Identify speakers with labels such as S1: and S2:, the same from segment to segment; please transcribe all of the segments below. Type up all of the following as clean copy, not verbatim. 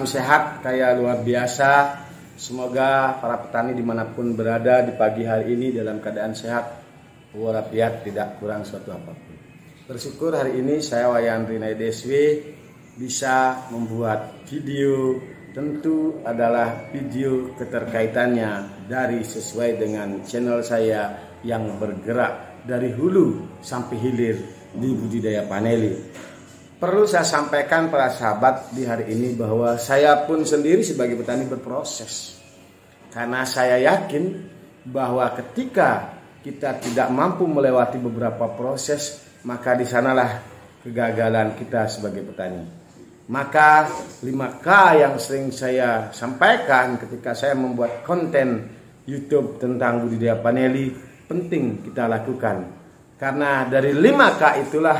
S1: salam sehat kayak luar biasa. Semoga para petani dimanapun berada di pagi hari ini dalam keadaan sehat walafiat, tidak kurang suatu apapun. Bersyukur hari ini saya Wayan Rinai DSW bisa membuat video, tentu adalah video keterkaitannya dari sesuai dengan channel saya yang bergerak dari hulu sampai hilir di budidaya paneli. Perlu saya sampaikan para sahabat di hari ini bahwa saya pun sendiri sebagai petani berproses. Karena saya yakin bahwa ketika kita tidak mampu melewati beberapa proses, maka di sanalah kegagalan kita sebagai petani. Maka 5K yang sering saya sampaikan ketika saya membuat konten YouTube tentang budidaya paneli penting kita lakukan. Karena dari 5K itulah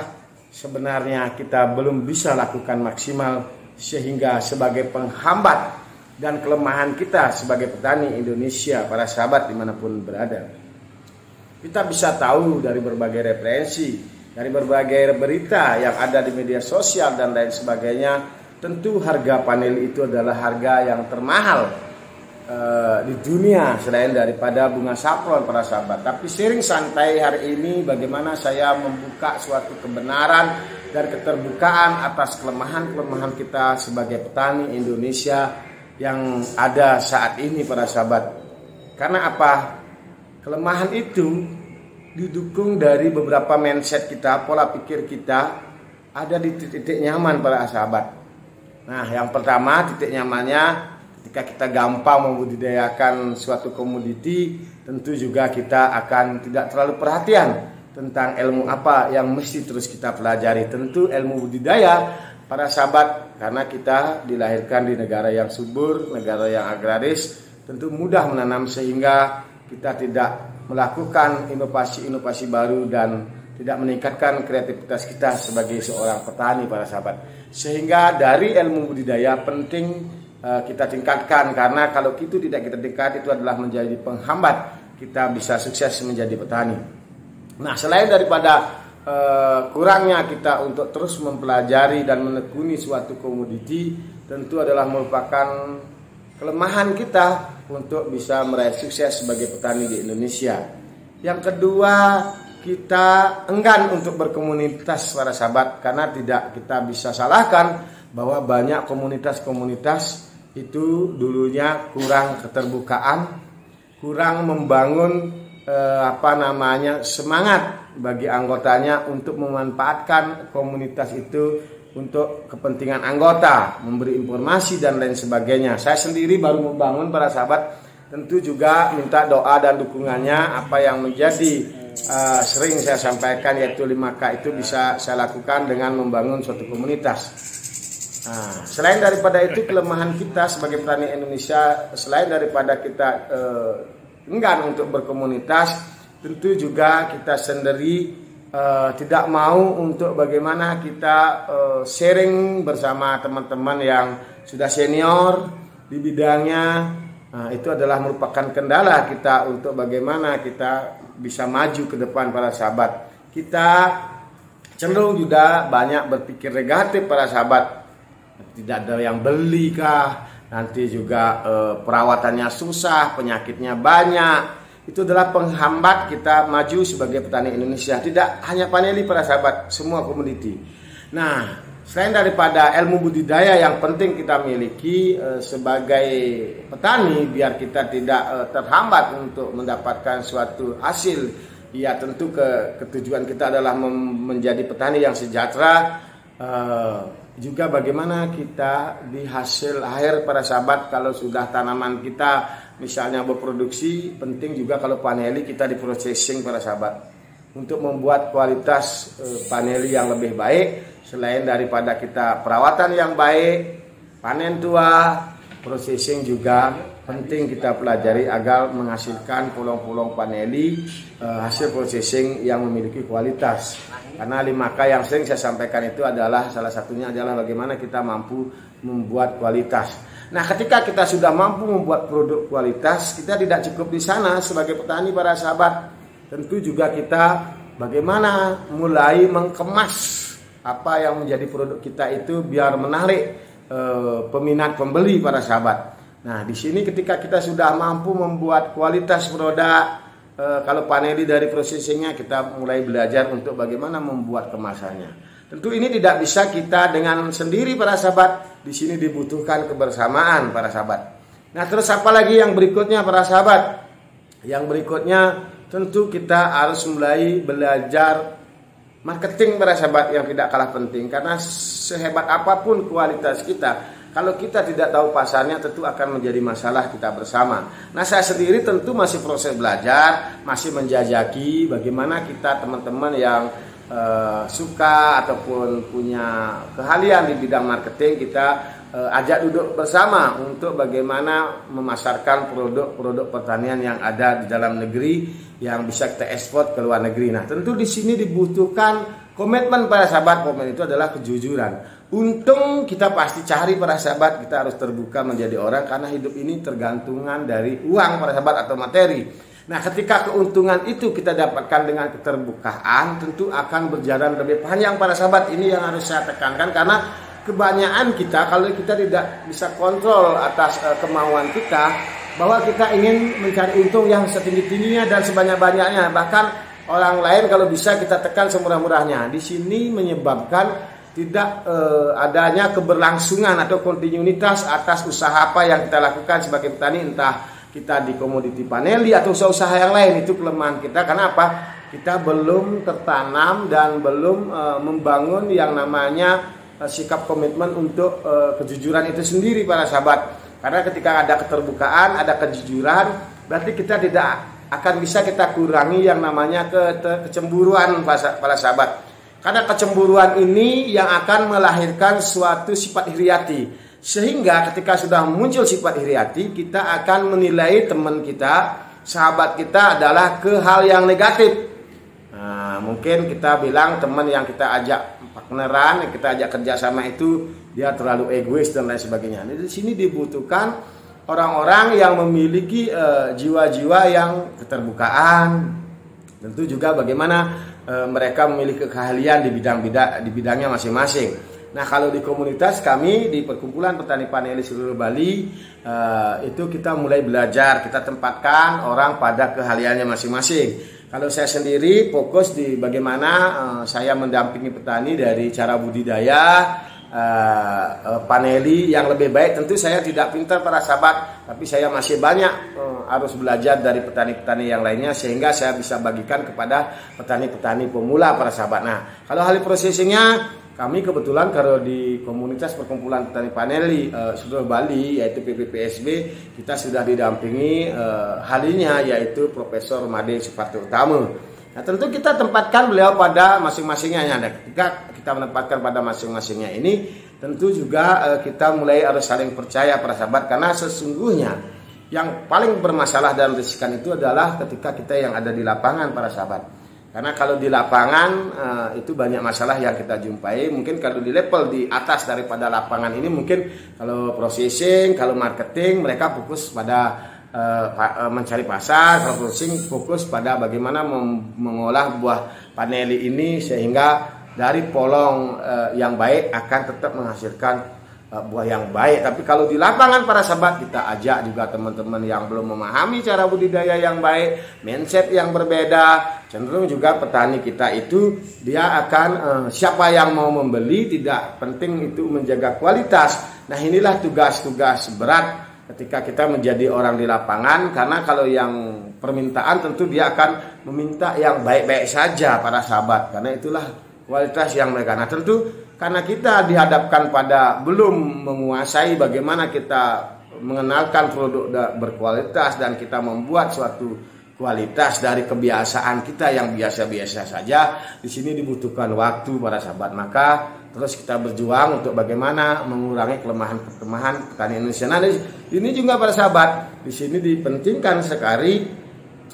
S1: sebenarnya kita belum bisa lakukan maksimal, sehingga sebagai penghambat dan kelemahan kita sebagai petani Indonesia, para sahabat dimanapun berada, kita bisa tahu dari berbagai referensi, dari berbagai berita yang ada di media sosial dan lain sebagainya, tentu harga panel itu adalah harga yang termahal di dunia selain daripada bunga saffron, para sahabat. Tapi sering santai hari ini bagaimana saya membuka suatu kebenaran dan keterbukaan atas kelemahan-kelemahan kita sebagai petani Indonesia yang ada saat ini, para sahabat. Karena apa? Kelemahan itu didukung dari beberapa mindset kita, pola pikir kita ada di titik nyaman, para sahabat. Nah, yang pertama titik nyamannya ketika kita gampang membudidayakan suatu komoditi, tentu juga kita akan tidak terlalu perhatian tentang ilmu apa yang mesti terus kita pelajari. Tentu ilmu budidaya, para sahabat, karena kita dilahirkan di negara yang subur, negara yang agraris, tentu mudah menanam sehingga kita tidak melakukan inovasi-inovasi baru dan tidak meningkatkan kreativitas kita sebagai seorang petani, para sahabat. Sehingga dari ilmu budidaya penting kita tingkatkan, karena kalau itu tidak kita tingkat, itu adalah menjadi penghambat kita bisa sukses menjadi petani. Nah, selain daripada kurangnya kita untuk terus mempelajari dan menekuni suatu komoditi, tentu adalah merupakan kelemahan kita untuk bisa meraih sukses sebagai petani di Indonesia. Yang kedua, kita enggan untuk berkomunitas, para sahabat, karena tidak kita bisa salahkan bahwa banyak komunitas-komunitas itu dulunya kurang keterbukaan, kurang membangun semangat bagi anggotanya untuk memanfaatkan komunitas itu untuk kepentingan anggota, memberi informasi dan lain sebagainya. Saya sendiri baru membangun, para sahabat, tentu juga minta doa dan dukungannya. Apa yang menjadi sering saya sampaikan, yaitu 5K itu bisa saya lakukan dengan membangun suatu komunitas. Nah, selain daripada itu, kelemahan kita sebagai petani Indonesia, selain daripada kita enggan untuk berkomunitas, tentu juga kita sendiri tidak mau untuk bagaimana kita sharing bersama teman-teman yang sudah senior di bidangnya. Nah, itu adalah merupakan kendala kita untuk bagaimana kita bisa maju ke depan, para sahabat. Kita cenderung juga banyak berpikir negatif, para sahabat. Tidak ada yang beli kah, nanti juga perawatannya susah, penyakitnya banyak. Itu adalah penghambat kita maju sebagai petani Indonesia. Tidak hanya paneli, para sahabat, semua komoditi. Nah, selain daripada ilmu budidaya yang penting kita miliki sebagai petani, biar kita tidak terhambat untuk mendapatkan suatu hasil, ya tentu ketujuan kita adalah menjadi petani yang sejahtera. Juga bagaimana kita di hasil akhir, para sahabat, kalau sudah tanaman kita misalnya berproduksi, penting juga kalau paneli kita di processing, para sahabat, untuk membuat kualitas paneli yang lebih baik. Selain daripada kita perawatan yang baik, panen tua, processing juga penting kita pelajari agar menghasilkan pulau-pulau paneli hasil processing yang memiliki kualitas. Karena 5K yang sering saya sampaikan itu adalah salah satunya adalah bagaimana kita mampu membuat kualitas. Nah, ketika kita sudah mampu membuat produk kualitas, kita tidak cukup di sana sebagai petani, para sahabat. Tentu juga kita bagaimana mulai mengemas apa yang menjadi produk kita itu biar menarik peminat pembeli para sahabat. Nah, di sini ketika kita sudah mampu membuat kualitas produk, kalau paneli dari processingnya, kita mulai belajar untuk bagaimana membuat kemasannya. Tentu ini tidak bisa kita dengan sendiri para sahabat. Di sini dibutuhkan kebersamaan para sahabat. Nah, terus apa lagi yang berikutnya para sahabat? Yang berikutnya tentu kita harus mulai belajar marketing para sahabat yang tidak kalah penting. Karena sehebat apapun kualitas kita, kalau kita tidak tahu pasarnya tentu akan menjadi masalah kita bersama. Nah, saya sendiri tentu masih proses belajar, masih menjajaki bagaimana kita teman-teman yang suka ataupun punya keahlian di bidang marketing, kita ajak duduk bersama untuk bagaimana memasarkan produk-produk pertanian yang ada di dalam negeri yang bisa kita ekspor ke luar negeri. Nah, tentu di sini dibutuhkan komitmen para sahabat. Komitmen itu adalah kejujuran. Untung kita pasti cari para sahabat, kita harus terbuka menjadi orang karena hidup ini tergantungan dari uang para sahabat atau materi. Nah, ketika keuntungan itu kita dapatkan dengan keterbukaan, tentu akan berjalan lebih panjang para sahabat. Ini yang harus saya tekankan, karena kebanyakan kita kalau kita tidak bisa kontrol atas kemauan kita, bahwa kita ingin mencari untung yang setinggi-tingginya dan sebanyak-banyaknya. Bahkan orang lain kalau bisa kita tekan semurah-murahnya. Di sini menyebabkan tidak adanya keberlangsungan atau kontinuitas atas usaha apa yang kita lakukan sebagai petani, entah kita di komoditi paneli atau usaha-usaha yang lain. Itu kelemahan kita. Karena apa? Kita belum tertanam dan belum membangun yang namanya sikap komitmen untuk kejujuran itu sendiri para sahabat. Karena ketika ada keterbukaan, ada kejujuran, berarti kita tidak akan bisa kita kurangi yang namanya kecemburuan para sahabat. Karena kecemburuan ini yang akan melahirkan suatu sifat iriati. Sehingga ketika sudah muncul sifat iriati, kita akan menilai teman kita, sahabat kita adalah ke hal yang negatif. Nah, mungkin kita bilang teman yang kita ajak partneran, yang kita ajak kerjasama itu dia terlalu egois dan lain sebagainya. Di sini dibutuhkan orang-orang yang memiliki jiwa-jiwa yang keterbukaan. Tentu juga bagaimana mereka memiliki keahlian di bidangnya masing-masing. Nah, kalau di komunitas kami di Perkumpulan Petani Paneli seluruh Bali, itu kita mulai belajar, kita tempatkan orang pada keahliannya masing-masing. Kalau saya sendiri fokus di bagaimana saya mendampingi petani dari cara budidaya paneli yang lebih baik. Tentu saya tidak pintar para sahabat, tapi saya masih banyak harus belajar dari petani-petani yang lainnya sehingga saya bisa bagikan kepada petani-petani pemula para sahabat. Nah, kalau hal processingnya, kami kebetulan kalau di komunitas Perkumpulan Petani Paneli seluruh Bali, yaitu PPPSB, kita sudah didampingi halinya yaitu Profesor Made Suparto Utama. Nah, tentu kita tempatkan beliau pada masing-masingnya. Nah, ketika kita menempatkan pada masing-masingnya ini, tentu juga kita mulai harus saling percaya para sahabat, karena sesungguhnya yang paling bermasalah dan riskan itu adalah ketika kita yang ada di lapangan para sahabat. Karena kalau di lapangan itu banyak masalah yang kita jumpai. Mungkin kalau di level di atas daripada lapangan ini, mungkin kalau processing, kalau marketing mereka fokus pada mencari pasar. Kalau processing fokus pada bagaimana mengolah buah paneli ini sehingga dari polong yang baik akan tetap menghasilkan buah yang baik. Tapi kalau di lapangan para sahabat, kita ajak juga teman-teman yang belum memahami cara budidaya yang baik, mindset yang berbeda. Cenderung juga petani kita itu dia akan siapa yang mau membeli, tidak penting itu menjaga kualitas. Nah, inilah tugas-tugas berat ketika kita menjadi orang di lapangan. Karena kalau yang permintaan tentu dia akan meminta yang baik-baik saja para sahabat, karena itulah kualitas yang mereka. Nah, tentu karena kita dihadapkan pada belum menguasai bagaimana kita mengenalkan produk berkualitas dan kita membuat suatu kualitas dari kebiasaan kita yang biasa-biasa saja, di sini dibutuhkan waktu para sahabat. Maka terus kita berjuang untuk bagaimana mengurangi kelemahan-kelemahan petani Indonesia. Nah, ini juga para sahabat, di sini dipentingkan sekali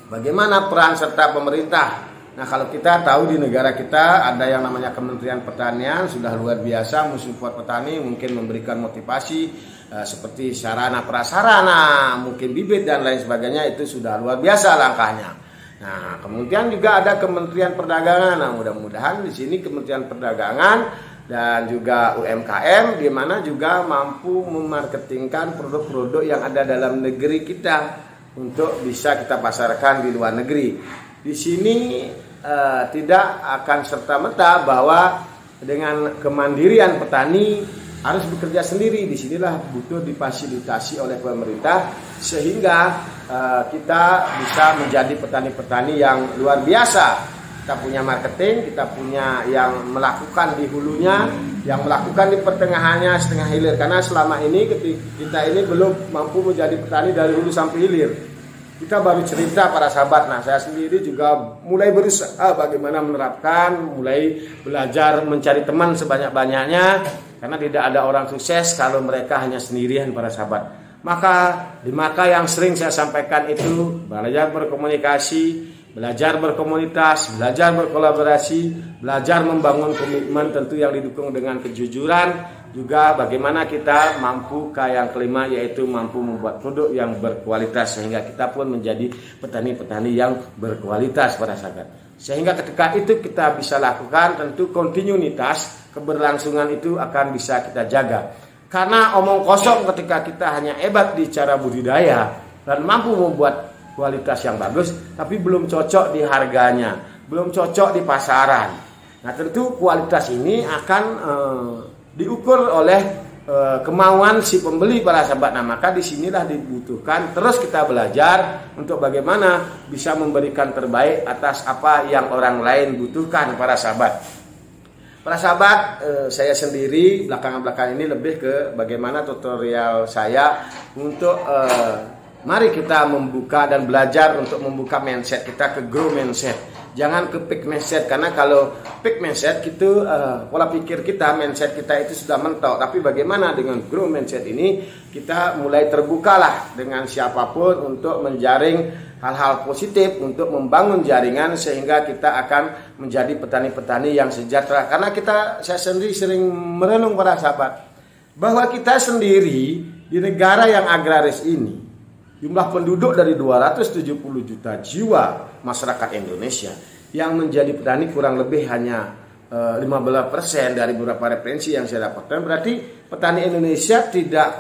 S1: bagaimana peran serta pemerintah. Nah, kalau kita tahu di negara kita ada yang namanya Kementerian Pertanian, sudah luar biasa mensupport petani, mungkin memberikan motivasi seperti sarana prasarana, mungkin bibit dan lain sebagainya, itu sudah luar biasa langkahnya. Nah, kemudian juga ada Kementerian Perdagangan. Nah, mudah-mudahan di sini Kementerian Perdagangan dan juga UMKM, di mana juga mampu memarketingkan produk-produk yang ada dalam negeri kita untuk bisa kita pasarkan di luar negeri. Di sini tidak akan serta-merta bahwa dengan kemandirian petani harus bekerja sendiri. Disinilah butuh difasilitasi oleh pemerintah sehingga kita bisa menjadi petani-petani yang luar biasa. Kita punya marketing, kita punya yang melakukan di hulunya, yang melakukan di pertengahannya, setengah hilir. Karena selama ini kita ini belum mampu menjadi petani dari hulu sampai hilir. Kita baru cerita para sahabat. Nah, saya sendiri juga mulai berusaha bagaimana menerapkan, mulai belajar mencari teman sebanyak-banyaknya. Karena tidak ada orang sukses kalau mereka hanya sendirian para sahabat. Maka yang sering saya sampaikan itu belajar berkomunikasi, belajar berkomunitas, belajar berkolaborasi, belajar membangun komitmen tentu yang didukung dengan kejujuran, juga bagaimana kita mampu yang kelima yaitu mampu membuat produk yang berkualitas sehingga kita pun menjadi petani-petani yang berkualitas pada sahabat. Sehingga ketika itu kita bisa lakukan, tentu kontinuitas keberlangsungan itu akan bisa kita jaga. Karena omong kosong ketika kita hanya hebat di cara budidaya dan mampu membuat kualitas yang bagus, tapi belum cocok di harganya, belum cocok di pasaran. Nah, tentu kualitas ini akan diukur oleh kemauan si pembeli para sahabat. Nah, maka disinilah dibutuhkan terus kita belajar untuk bagaimana bisa memberikan terbaik atas apa yang orang lain butuhkan para sahabat. Para sahabat, saya sendiri belakangan ini lebih ke bagaimana tutorial saya untuk mari kita membuka dan belajar untuk membuka mindset kita ke grow mindset. Jangan ke peak mindset, karena kalau peak mindset itu pola pikir kita, mindset kita itu sudah mentok. Tapi bagaimana dengan grow mindset ini kita mulai terbukalah dengan siapapun untuk menjaring hal-hal positif, untuk membangun jaringan sehingga kita akan menjadi petani-petani yang sejahtera. Karena saya sendiri sering merenung para sahabat bahwa kita sendiri di negara yang agraris ini, jumlah penduduk dari 270 juta jiwa masyarakat Indonesia yang menjadi petani kurang lebih hanya 15% dari beberapa referensi yang saya dapatkan. Berarti petani Indonesia tidak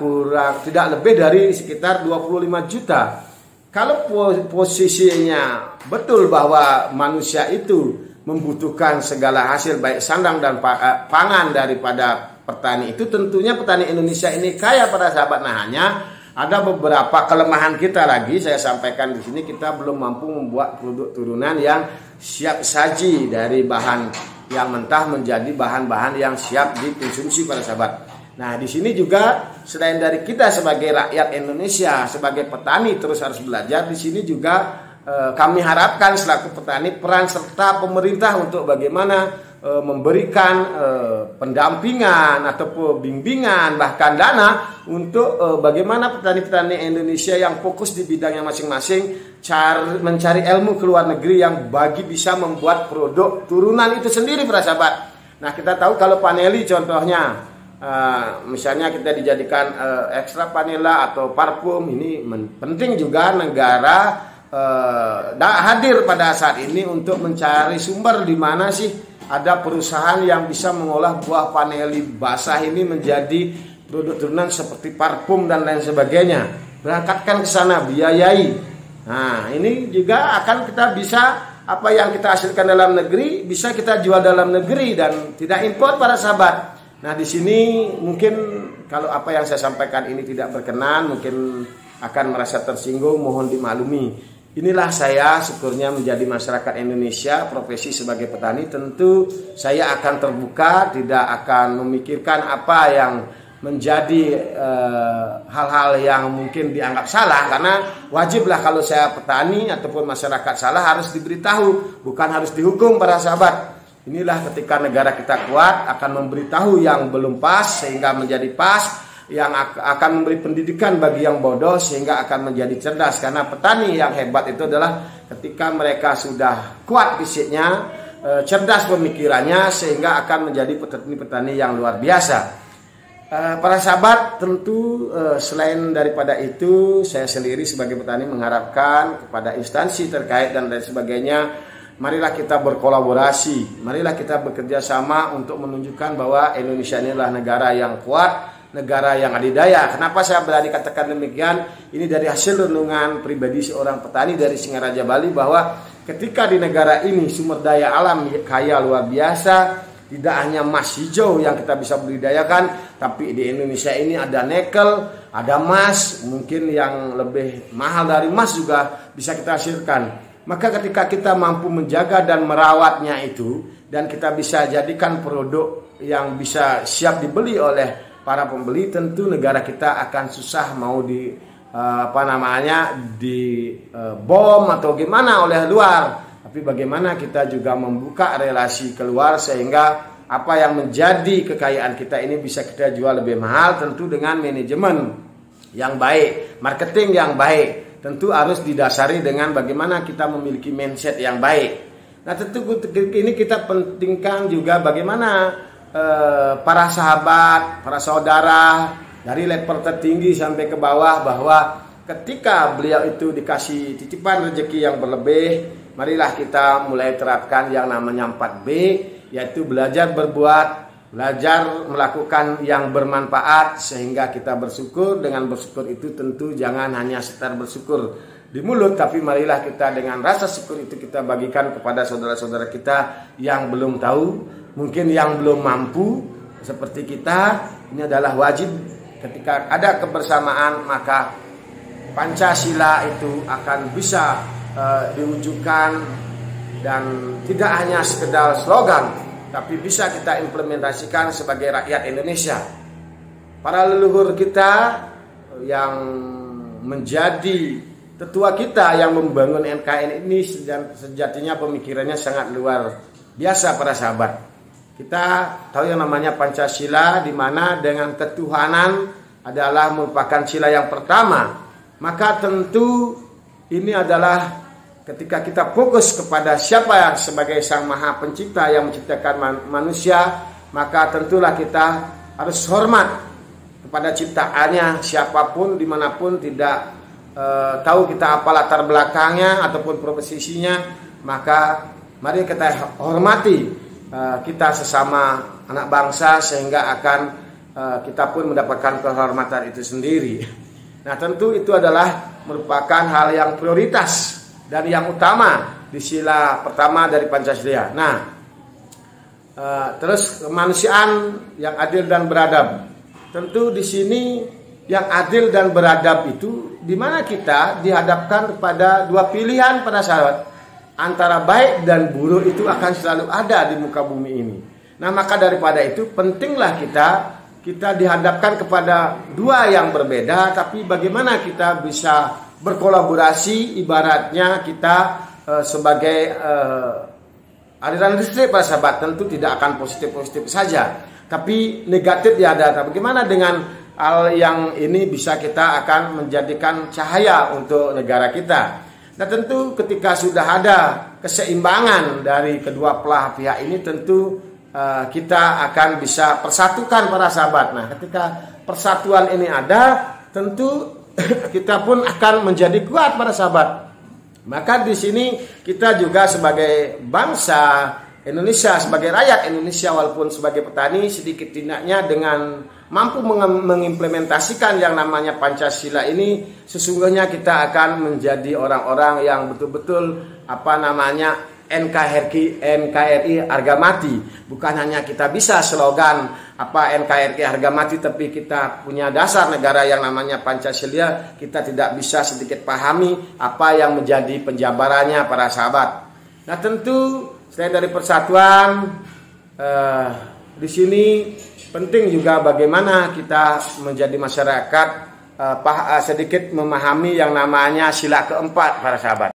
S1: lebih dari sekitar 25 juta. Kalau posisinya betul bahwa manusia itu membutuhkan segala hasil baik sandang dan pangan daripada petani itu, tentunya petani Indonesia ini kaya pada sahabat. Nah, hanya ada beberapa kelemahan kita lagi saya sampaikan di sini. Kita belum mampu membuat produk turunan yang siap saji dari bahan yang mentah menjadi bahan-bahan yang siap dikonsumsi para sahabat. Nah, di sini juga selain dari kita sebagai rakyat Indonesia, sebagai petani terus harus belajar. Di sini juga kami harapkan selaku petani peran serta pemerintah untuk bagaimana memberikan pendampingan ataupun bimbingan bahkan dana untuk bagaimana petani-petani Indonesia yang fokus di bidangnya masing-masing mencari ilmu ke luar negeri yang bisa membuat produk turunan itu sendiri para sahabat. Nah, kita tahu kalau paneli contohnya misalnya kita dijadikan ekstra panela atau parfum, ini penting juga negara hadir pada saat ini untuk mencari sumber di mana sih ada perusahaan yang bisa mengolah buah paneli basah ini menjadi produk turunan seperti parfum dan lain sebagainya. Berangkatkan ke sana, biayai. Nah, ini juga akan kita bisa apa yang kita hasilkan dalam negeri bisa kita jual dalam negeri dan tidak impor para sahabat. Nah, di sini mungkin kalau apa yang saya sampaikan ini tidak berkenan, mungkin akan merasa tersinggung, mohon dimaklumi. Inilah saya syukurnya menjadi masyarakat Indonesia, profesi sebagai petani. Tentu saya akan terbuka, tidak akan memikirkan apa yang menjadi hal-hal yang mungkin dianggap salah. Karena wajiblah kalau saya petani ataupun masyarakat salah harus diberitahu, bukan harus dihukum para sahabat. Inilah ketika negara kita kuat akan memberitahu yang belum pas sehingga menjadi pas, yang akan memberi pendidikan bagi yang bodoh sehingga akan menjadi cerdas. Karena petani yang hebat itu adalah ketika mereka sudah kuat fisiknya, cerdas pemikirannya sehingga akan menjadi petani-petani yang luar biasa. Para sahabat, tentu selain daripada itu saya sendiri sebagai petani mengharapkan kepada instansi terkait dan lain sebagainya marilah kita berkolaborasi, marilah kita bekerja sama untuk menunjukkan bahwa Indonesia ini adalah negara yang kuat, negara yang adidaya. Kenapa saya berani katakan demikian? Ini dari hasil renungan pribadi seorang petani dari Singaraja Bali, bahwa ketika di negara ini sumber daya alam kaya luar biasa, tidak hanya emas hijau yang kita bisa budidayakan, tapi di Indonesia ini ada nikel, ada emas, mungkin yang lebih mahal dari emas juga bisa kita hasilkan. Maka ketika kita mampu menjaga dan merawatnya itu, dan kita bisa jadikan produk yang bisa siap dibeli oleh para pembeli, tentu negara kita akan susah mau bom atau gimana oleh luar. Tapi bagaimana kita juga membuka relasi keluar sehingga apa yang menjadi kekayaan kita ini bisa kita jual lebih mahal, tentu dengan manajemen yang baik, marketing yang baik. Tentu harus didasari dengan bagaimana kita memiliki mindset yang baik. Nah, tentu ini kita pentingkan juga bagaimana para sahabat, para saudara dari level tertinggi sampai ke bawah, bahwa ketika beliau itu dikasih titipan rezeki yang berlebih, marilah kita mulai terapkan yang namanya 4B, yaitu belajar berbuat, belajar melakukan yang bermanfaat, sehingga kita bersyukur. Dengan bersyukur itu tentu jangan hanya sekedar bersyukur di mulut, tapi marilah kita dengan rasa syukur itu kita bagikan kepada saudara-saudara kita yang belum tahu, mungkin yang belum mampu seperti kita. Ini adalah wajib. Ketika ada kebersamaan, maka Pancasila itu akan bisa diwujudkan, dan tidak hanya sekedar slogan, tapi bisa kita implementasikan sebagai rakyat Indonesia. Para leluhur kita yang menjadi tetua kita yang membangun NKRI ini sejatinya pemikirannya sangat luar biasa para sahabat. Kita tahu yang namanya Pancasila, di mana dengan ketuhanan adalah merupakan sila yang pertama. Maka tentu ini adalah ketika kita fokus kepada siapa yang sebagai Sang Maha Pencipta yang menciptakan manusia, maka tentulah kita harus hormat kepada ciptaannya, siapapun dimanapun, tidak tahu kita apa latar belakangnya ataupun profesinya, maka mari kita hormati kita sesama anak bangsa, sehingga akan kita pun mendapatkan kehormatan itu sendiri. Nah, tentu itu adalah merupakan hal yang prioritas dan yang utama di sila pertama dari Pancasila. Nah, terus kemanusiaan yang adil dan beradab. Tentu di sini yang adil dan beradab itu di mana kita dihadapkan kepada dua pilihan pada saat antara baik dan buruk itu akan selalu ada di muka bumi ini. Nah, maka daripada itu pentinglah kita dihadapkan kepada dua yang berbeda, tapi bagaimana kita bisa berkolaborasi, ibaratnya kita sebagai aliran listrik para sahabat, tentu tidak akan positif-positif saja, tapi negatif ya ada. Bagaimana dengan hal yang ini bisa kita akan menjadikan cahaya untuk negara kita. Nah, tentu ketika sudah ada keseimbangan dari kedua belah pihak ini, tentu kita akan bisa persatukan para sahabat. Nah, ketika persatuan ini ada, tentu kita pun akan menjadi kuat para sahabat. Maka di sini kita juga sebagai bangsa Indonesia, sebagai rakyat Indonesia, walaupun sebagai petani, sedikit tidaknya dengan mampu mengimplementasikan yang namanya Pancasila ini, sesungguhnya kita akan menjadi orang-orang yang betul-betul NKRI harga mati. Bukan hanya kita bisa slogan NKRI harga mati, tapi kita punya dasar negara yang namanya Pancasila. Kita tidak bisa sedikit pahami apa yang menjadi penjabarannya para sahabat. Nah, tentu selain dari persatuan, di sini penting juga bagaimana kita menjadi masyarakat sedikit memahami yang namanya sila keempat para sahabat.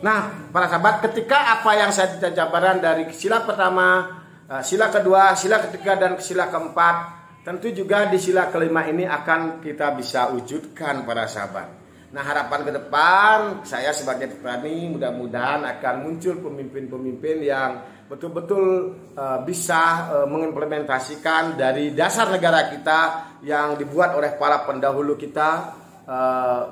S1: Nah, para sahabat, ketika apa yang saya jabaran dari sila pertama, sila kedua, sila ketiga, dan sila keempat, tentu juga di sila kelima ini akan kita bisa wujudkan para sahabat. Nah, harapan ke depan saya sebagai petani, mudah-mudahan akan muncul pemimpin-pemimpin yang betul-betul bisa mengimplementasikan dari dasar negara kita yang dibuat oleh para pendahulu kita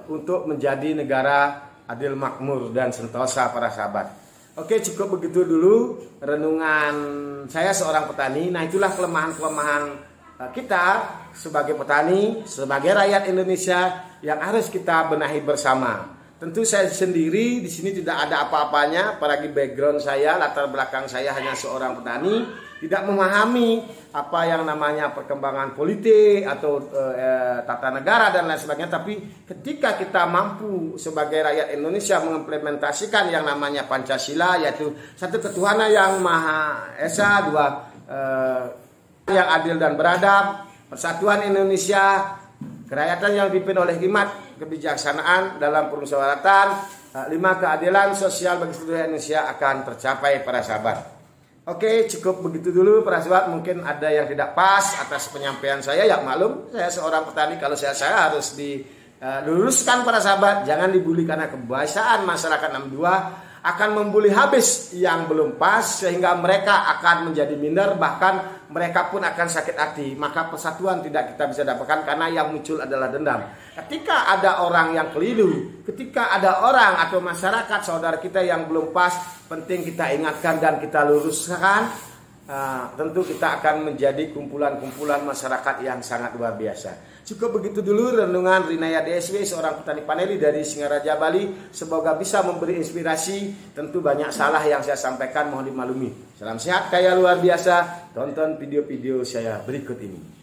S1: untuk menjadi negara adil, makmur, dan sentosa para sahabat. Oke, cukup begitu dulu renungan saya seorang petani. Nah, itulah kelemahan-kelemahan kita sebagai petani, sebagai rakyat Indonesia yang harus kita benahi bersama. Tentu saya sendiri di sini tidak ada apa-apanya, apalagi background saya, latar belakang saya hanya seorang petani, tidak memahami apa yang namanya perkembangan politik atau tata negara dan lain sebagainya. Tapi ketika kita mampu sebagai rakyat Indonesia mengimplementasikan yang namanya Pancasila, yaitu satu ketuhanan yang Maha Esa, dua yang adil dan beradab, persatuan Indonesia, kerakyatan yang dipimpin oleh hikmat kebijaksanaan dalam permusyawaratan, 5 keadilan sosial bagi seluruh Indonesia akan tercapai para sahabat. Oke, cukup begitu dulu para sahabat. Mungkin ada yang tidak pas atas penyampaian saya, ya maklum, saya seorang petani, kalau saya harus diluruskan para sahabat. Jangan dibully karena kebiasaan masyarakat 62 akan membuli habis yang belum pas sehingga mereka akan menjadi minder, bahkan mereka pun akan sakit hati. Maka persatuan tidak kita bisa dapatkan karena yang muncul adalah dendam. Ketika ada orang yang keliru, ketika ada orang atau masyarakat saudara kita yang belum pas, penting kita ingatkan dan kita luruskan. Tentu kita akan menjadi kumpulan-kumpulan masyarakat yang sangat luar biasa. Cukup begitu dulu renungan Rinaya DSW, seorang petani paneli dari Singaraja, Bali. Semoga bisa memberi inspirasi. Tentu banyak salah yang saya sampaikan, mohon dimaklumi. Salam sehat kaya luar biasa. Tonton video-video saya berikut ini.